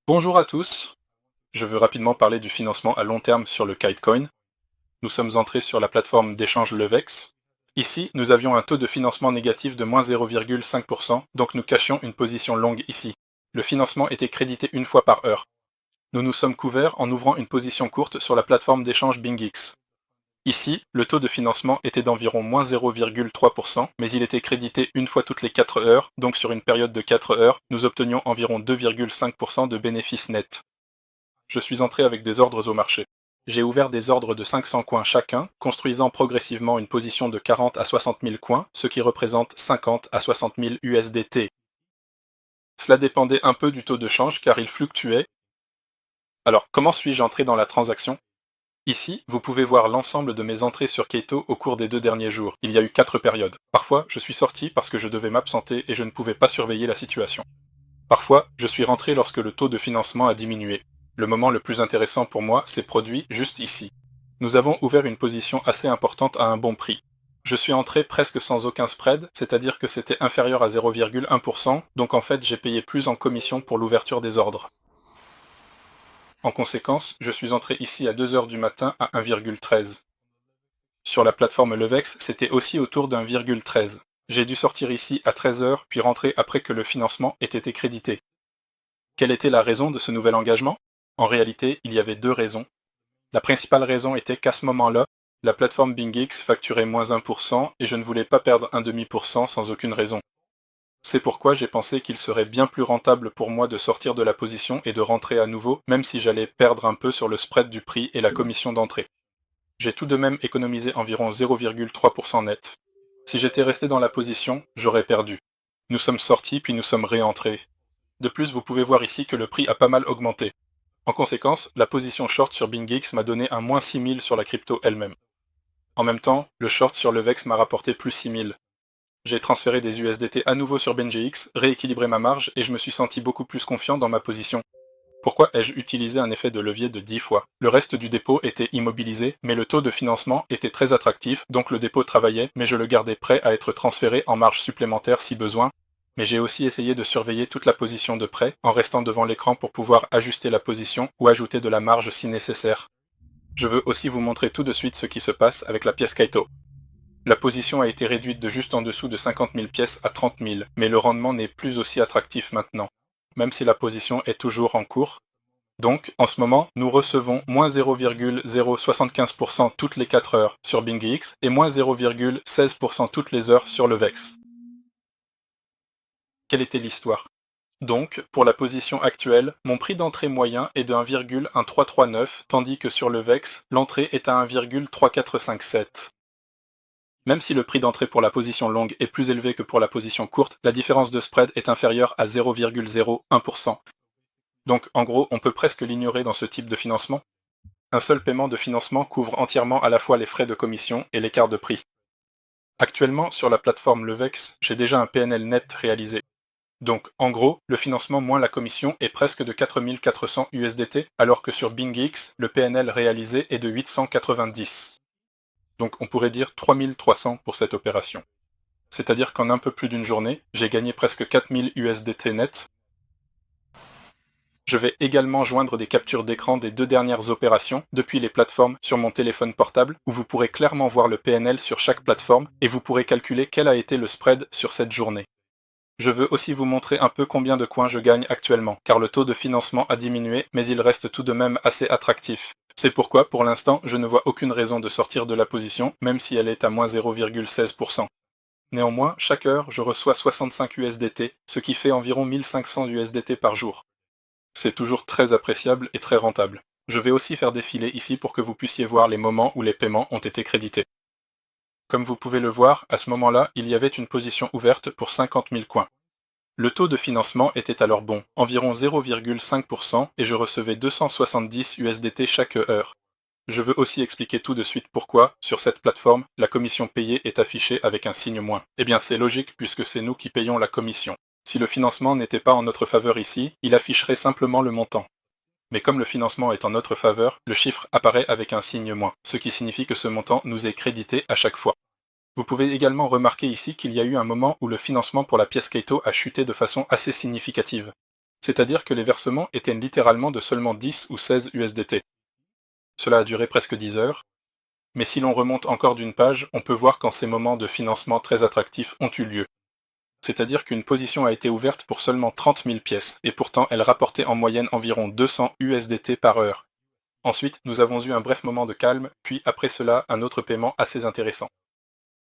Bonjour à tous, je veux rapidement parler du financement à long terme sur le Kitecoin. Nous sommes entrés sur la plateforme d'échange Levex. Ici, nous avions un taux de financement négatif de moins 0,5%, donc nous cachions une position longue ici. Le financement était crédité une fois par heure. Nous nous sommes couverts en ouvrant une position courte sur la plateforme d'échange BingX. Ici, le taux de financement était d'environ moins 0,3%, mais il était crédité une fois toutes les 4 heures, donc sur une période de 4 heures, nous obtenions environ 2,5% de bénéfices nets. Je suis entré avec des ordres au marché. J'ai ouvert des ordres de 500 coins chacun, construisant progressivement une position de 40 à 60 000 coins, ce qui représente 50 à 60 000 USDT. Cela dépendait un peu du taux de change car il fluctuait. Alors, comment suis-je entré dans la transaction? Ici, vous pouvez voir l'ensemble de mes entrées sur Keito au cours des 2 derniers jours. Il y a eu 4 périodes. Parfois, je suis sorti parce que je devais m'absenter et je ne pouvais pas surveiller la situation. Parfois, je suis rentré lorsque le taux de financement a diminué. Le moment le plus intéressant pour moi s'est produit juste ici. Nous avons ouvert une position assez importante à un bon prix. Je suis entré presque sans aucun spread, c'est-à-dire que c'était inférieur à 0,1%, donc en fait j'ai payé plus en commission pour l'ouverture des ordres. En conséquence, je suis entré ici à 2 heures du matin à 1,13. Sur la plateforme Levex, c'était aussi autour d'1,13. J'ai dû sortir ici à 13 heures, puis rentrer après que le financement ait été crédité. Quelle était la raison de ce nouvel engagement? En réalité, il y avait 2 raisons. La principale raison était qu'à ce moment-là, la plateforme BingX facturait moins 1% et je ne voulais pas perdre 1,5% sans aucune raison. C'est pourquoi j'ai pensé qu'il serait bien plus rentable pour moi de sortir de la position et de rentrer à nouveau, même si j'allais perdre un peu sur le spread du prix et la commission d'entrée. J'ai tout de même économisé environ 0,3% net. Si j'étais resté dans la position, j'aurais perdu. Nous sommes sortis puis nous sommes réentrés. De plus, vous pouvez voir ici que le prix a pas mal augmenté. En conséquence, la position short sur BingX m'a donné un moins 6000 sur la crypto elle-même. En même temps, le short sur le VEX m'a rapporté plus 6000. J'ai transféré des USDT à nouveau sur BingX, rééquilibré ma marge et je me suis senti beaucoup plus confiant dans ma position. Pourquoi ai-je utilisé un effet de levier de 10 fois? Le reste du dépôt était immobilisé, mais le taux de financement était très attractif, donc le dépôt travaillait, mais je le gardais prêt à être transféré en marge supplémentaire si besoin. Mais j'ai aussi essayé de surveiller toute la position de prêt, en restant devant l'écran pour pouvoir ajuster la position ou ajouter de la marge si nécessaire. Je veux aussi vous montrer tout de suite ce qui se passe avec la pièce Kaito. La position a été réduite de juste en dessous de 50 000 pièces à 30 000, mais le rendement n'est plus aussi attractif maintenant, même si la position est toujours en cours. Donc, en ce moment, nous recevons moins 0,075% toutes les 4 heures sur BingX et moins 0,16% toutes les heures sur le VEX. Quelle était l'histoire? Donc, pour la position actuelle, mon prix d'entrée moyen est de 1,1339, tandis que sur le VEX, l'entrée est à 1,3457. Même si le prix d'entrée pour la position longue est plus élevé que pour la position courte, la différence de spread est inférieure à 0,01%. Donc en gros, on peut presque l'ignorer dans ce type de financement. Un seul paiement de financement couvre entièrement à la fois les frais de commission et l'écart de prix. Actuellement, sur la plateforme Levex, j'ai déjà un PNL net réalisé. Donc en gros, le financement moins la commission est presque de 4400 USDT, alors que sur BingX, le PNL réalisé est de 890. Donc on pourrait dire 3300 pour cette opération. C'est-à-dire qu'en un peu plus d'une journée, j'ai gagné presque 4000 USDT net. Je vais également joindre des captures d'écran des 2 dernières opérations depuis les plateformes sur mon téléphone portable où vous pourrez clairement voir le PNL sur chaque plateforme et vous pourrez calculer quel a été le spread sur cette journée. Je veux aussi vous montrer un peu combien de coins je gagne actuellement, car le taux de financement a diminué, mais il reste tout de même assez attractif. C'est pourquoi, pour l'instant, je ne vois aucune raison de sortir de la position, même si elle est à moins 0,16%. Néanmoins, chaque heure, je reçois 65 USDT, ce qui fait environ 1500 USDT par jour. C'est toujours très appréciable et très rentable. Je vais aussi faire défiler ici pour que vous puissiez voir les moments où les paiements ont été crédités. Comme vous pouvez le voir, à ce moment-là, il y avait une position ouverte pour 50 000 coins. Le taux de financement était alors bon, environ 0,5% et je recevais 270 USDT chaque heure. Je veux aussi expliquer tout de suite pourquoi, sur cette plateforme, la commission payée est affichée avec un signe moins. Eh bien c'est logique puisque c'est nous qui payons la commission. Si le financement n'était pas en notre faveur ici, il afficherait simplement le montant. Mais comme le financement est en notre faveur, le chiffre apparaît avec un signe moins, ce qui signifie que ce montant nous est crédité à chaque fois. Vous pouvez également remarquer ici qu'il y a eu un moment où le financement pour la pièce Kaito a chuté de façon assez significative. c'est-à-dire que les versements étaient littéralement de seulement 10 ou 16 USDT. Cela a duré presque 10 heures, mais si l'on remonte encore d'une page, on peut voir quand ces moments de financement très attractifs ont eu lieu. C'est-à-dire qu'une position a été ouverte pour seulement 30 000 pièces, et pourtant elle rapportait en moyenne environ 200 USDT par heure. Ensuite, nous avons eu un bref moment de calme, puis après cela, un autre paiement assez intéressant.